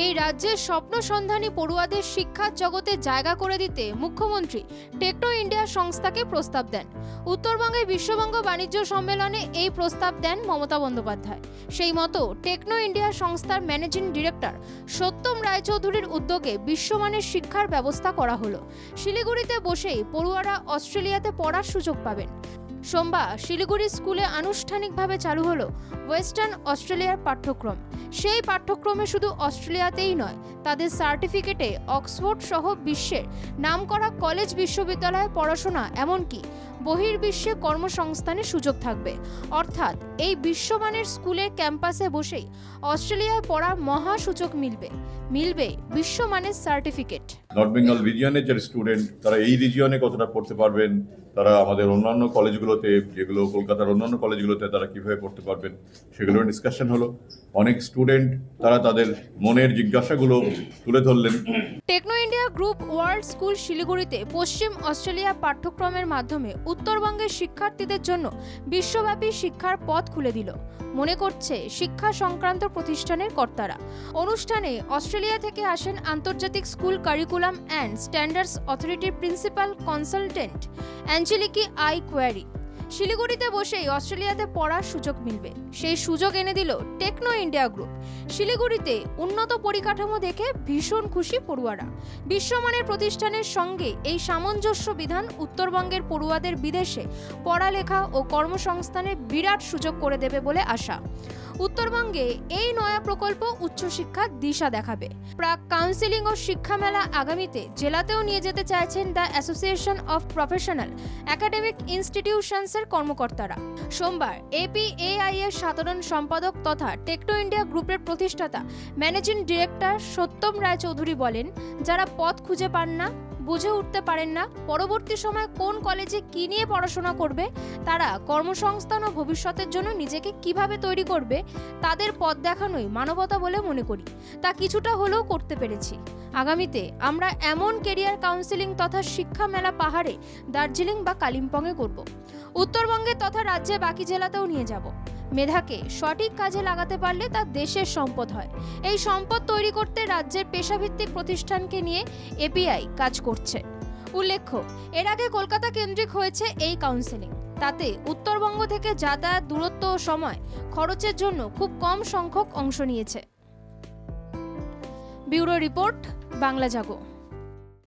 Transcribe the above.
এই রাজ্যের স্বপ্ন সন্ধানী পড়ুয়াদের শিক্ষার জগতে জায়গা করে দিতে মুখ্যমন্ত্রী টেকনো ইন্ডিয়া সংস্থাকে প্রস্তাব দেন। উত্তরবঙ্গে বিশ্ববঙ্গ বাণিজ্য সম্মেলনে এই প্রস্তাব দেন মমতা বন্দ্যোপাধ্যায়। সেই মতো টেকনো ইন্ডিয়া সংস্থার ম্যানেজিং ডিরেক্টর সত্যম রায়চৌধুরীর উদ্যোগে বিশ্বমানের শিক্ষার ব্যবস্থা করা হলো। শিলিগুড়িতে বসেই পড়ুয়ারা অস্ট্রেলিয়াতে পড়ার সুযোগ পাবেন। সোমবার শিলিগুড়ি স্কুলে আনুষ্ঠানিকভাবে চালু হলো ওয়েস্টার্ন অস্ট্রেলিয়ার পাঠ্যক্রম। সেই পাঠ্যক্রমে শুধু অস্ট্রেলিয়াতেই নয়, তাদের সার্টিফিকেটে অক্সফোর্ড সহ বিশ্বের নামকরা কলেজ বিশ্ববিদ্যালয়ে পড়াশোনা, এমনকি বহির্বিশ্বে কর্মসংস্থানের সুযোগ থাকবে। অর্থাৎ এই বিশ্বমানের স্কুলের ক্যাম্পাসে বসেই অস্ট্রেলিয়ায় পড়ার মহা সুযোগ মিলবে বিশ্বমানের সার্টিফিকেট। নর্থ বেঙ্গল রিজিয়নের যে স্টুডেন্ট, তারা এই রিজিয়নে কতটা পড়তে পারবেন, তারা আমাদের অন্যান্য কলেজগুলোতে, যেগুলো কলকাতার অন্যান্য কলেজগুলোতে তারা কিভাবে পড়তে পারবেন, সেগুলোর ডিসকাশন হলো। অনেক স্টুডেন্ট তারা তাদের মনের জিজ্ঞাসাগুলো তুলে ধরলেন। Techno India group world school শিলিগুড়িতে পশ্চিম অস্ট্রেলিয়া পাঠ্যক্রমের মাধ্যমে উত্তরবঙ্গের শিক্ষার্থীদের জন্য বিশ্বব্যাপী শিক্ষার পথ খুলে দিল, মনে করছে শিক্ষা সংক্রান্ত প্রতিষ্ঠানের কর্তারা। অনুষ্ঠানে অস্ট্রেলিয়া থেকে আসেন আন্তর্জাতিক স্কুল কারিকুলাম অ্যান্ড স্ট্যান্ডার্ডস অথরিটির প্রিন্সিপাল কনসালটেন্ট অ্যাঞ্জেলিকি আই কোয়ারি। শিলিগুড়িতে বসেই অস্ট্রেলিয়াতে পড়ার সুযোগ মিলবে, সেই সুযোগ এনে দিল টেকনো ইন্ডিয়া গ্রুপ। শিলিগুড়িতে উন্নত পরিকাঠামো দেখে ভীষণ খুশি পড়ুয়ারা। বিশ্বমানের প্রতিষ্ঠানের সঙ্গে এই সামঞ্জস্য বিধান উত্তরবঙ্গের পড়ুয়াদের বিদেশে পড়ালেখা ও কর্মসংস্থানের বিরাট সুযোগ করে দেবে বলে আশা। উত্তরবঙ্গে এই নয়া প্রকল্প উচ্চশিক্ষার দিশা দেখাবে। প্রাক কাউন্সিলিং ও শিক্ষা মেলা আগামীতে জেলাতেও নিয়ে যেতে চাইছেন the association of professional academic ইনস্টিটিউশনসের কর্মকর্তারা। সোমবার এপিএআই এর সাধারণ সম্পাদক তথা টেকনো ইন্ডিয়া গ্রুপের প্রতিষ্ঠাতা ম্যানেজিং ডিরেক্টর সত্যম রায়চৌধুরী বলেন, যারা পথ খুঁজে পান না, বুঝে উঠতে পারেন না পরবর্তী সময় কোন কলেজে কি নিয়ে পড়াশোনা করবে, তারা কর্মসংস্থান ও ভবিষ্যতের জন্য নিজেকে কিভাবে তৈরি করবে, তাদের পথ দেখানোই মানবতা বলে মনে করি। তা কিছুটা হলেও করতে পেরেছি। আগামীতে আমরা এমন কেরিয়ার কাউন্সিলিং তথা শিক্ষা মেলা পাহাড়ে, দার্জিলিং বা কালিম্পংয়ে করব। উত্তরবঙ্গে তথা রাজ্যে বাকি জেলাতেও নিয়ে যাব। মেধাকে সঠিক কাজে লাগাতে পারলে তা দেশের সম্পদ হয়। এই সম্পদ তৈরি করতে রাজ্যের পেশাভিত্তিক প্রতিষ্ঠানকে নিয়ে এপিআই কাজ করছে। উল্লেখ্য, এর আগে কলকাতা কেন্দ্রিক হয়েছে এই কাউন্সেলিং। তাতে উত্তরবঙ্গ থেকে যাতায়াত, দূরত্ব ও সময় খরচের জন্য খুব কম সংখ্যক অংশ নিয়েছে। ব্যুরো রিপোর্ট, বাংলা জাগো।